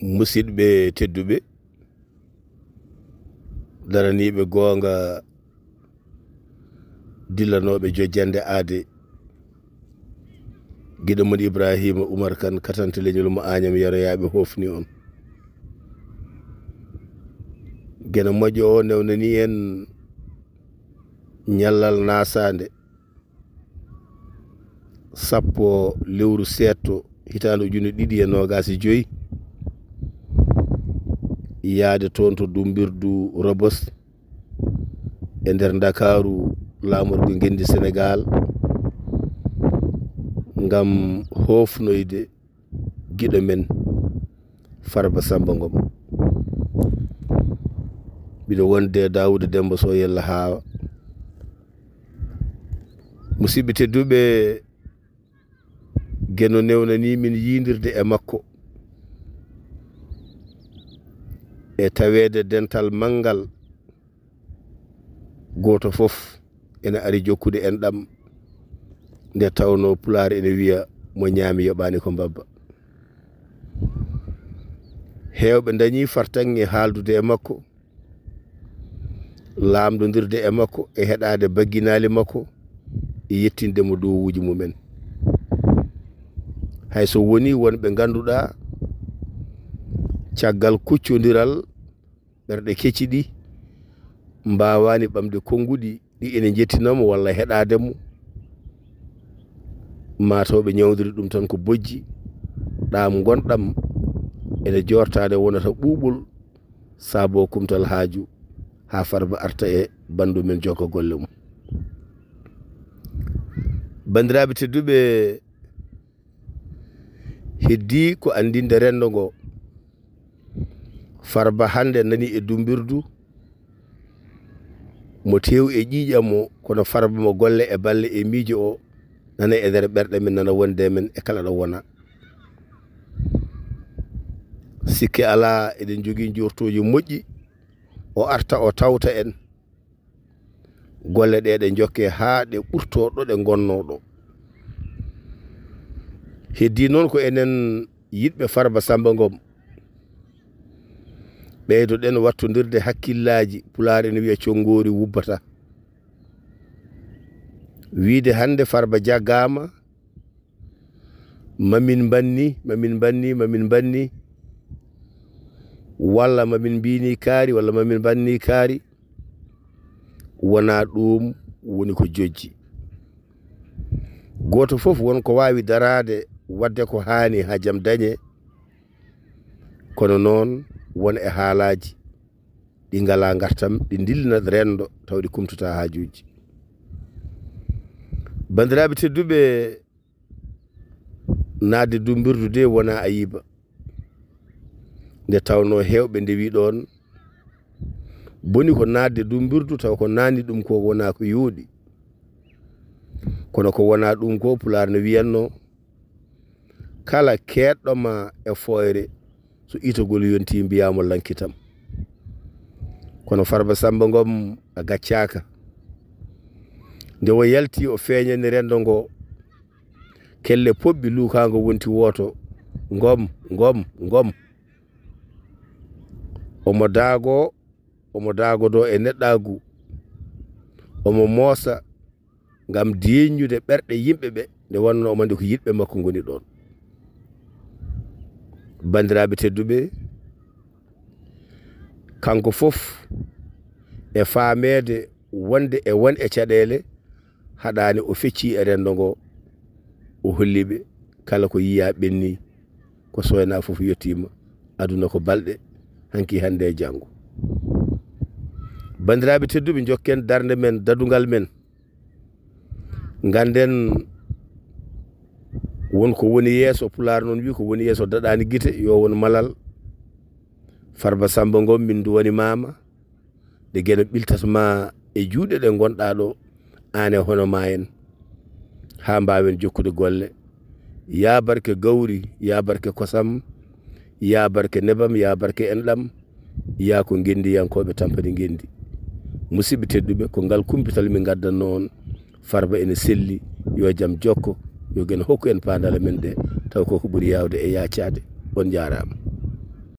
musidɓe tedduɓe daraniɓe goonga dillanoɓe jojjande aade giɗo mon Ibrahima Oumar Kane katante leñol mo Agnam yaroyaɓe hofni on gena moƴƴo o newnani en ñallal nasade sappo lewru setto hitande ujune 2025 yaade toon to Dumbirdu Robos e nder Dakaru lamorgo gendi Sénégal ngam hofnoyde giɗo men Farba Samba Ngom biɗo wonde Dawuda Demba Sow yella hawa musidɓe tedduɓe geno newnani min yindirde e makko e tawede dental mangal goto fof ene ari jokkude en ɗam nde tawno pulaar ene wiya mo ñaami yoɓani ko mbabba hewɓe dañi fartange haaldude e makko lamdodirde e makko e heɗade bagginali makko e yettindemo dowuji mumen hayso woni wonɓe ganduɗa caggal kuccodiral ɓerɗe kecci ɗi mbawani ɓamde konguɗi ɗi ene jettinamo walla heɗademo matawɓe ñawdiri ɗum tan ko bojji ɗam gonɗam ene jortade wonata ɓuɓol saabo kumtal haaju ha Farba arta e bandu men jokka golle mum bandiraɓe tedduɓe heddi ko andinde rendo ngo Farba hande nani e Dumbirdu mo tew e ƴiƴammo kono Farba mo golle e balle e miijo o nana e nder ɓerɗe men nana wonde men e kala ɗo wona sikke ala eɗen jogui jortoji moƴƴi o arta o tawta en golle ɗe ɗe jokke ha ɗe ɓurto ɗo ɗe gonnoɗo heddi noon ko enen yiɗɓe Farba Samba Ngom ɓeydoɗen wattodirde hakkillaji pulaar ene wiya conngori wubbata wiide hande Farba jaggama mamin banni walla mamin mbini kaari walla mamin banni kaari wona ɗum woni ko jojji goto fof wonko wawi darade wadde ko hani ha jaam dañe kono noon won e haalaji ɗi ngala gartam ɗi dillina rendo taw ɗi kumtata hajuji bandiraɓe tedduɓe nadde Dumbirdu de wona ayiba nde tawno hewɓe ndewi ɗon boni ko nadde Dumbirdu taw ko nani ɗum ko wona ko yooɗi kono ko wona ɗum ko pulaar ne wiyanno kala keɗɗoma e foyre so itogol yonti mbiyamo lankitam kono Farba Samba Ngom a gaccaka nde o yalti o feeñani rendo ngo kelle poɓɓi lukago wonti woto ngom omo daago do e neɗɗagu omo moosa ngam deññude ɓerɗe yimɓeɓe nde wonno omande ko yiɗɓe makko goni ɗon bandiraɓe tedduɓe kanko fof e faamede wonde e won e caɗele haɗani o fecci e rendo ngo o holliɓe kala ko yiya ɓenni ko soyna fof yettima aduna ko balɗe hanki hande e janggo bandiraɓe tedduɓe jokken darde men dadugal men ganden wonko woni yeeso pulaar noon wi ko woni yeeso daɗani guite yo won malal Farba Samba Ngom min duwani mama de geno ɓiltatma e juuɗe ɗe gonɗa ɗo ane hono ma en ha mbawen jokkude golle ya barke gawri ya barke kosam ya barke nebam ya barke enɗam ya ko gendi yankoɓe tampani gendi musidɓe tedduɓe ko ngal kumpital min gaddanno on Farba ene selli yo jaam jokko yo gen hokku en pandale men ɗe taw koko ɓuuri yawde e yaccade on jarama.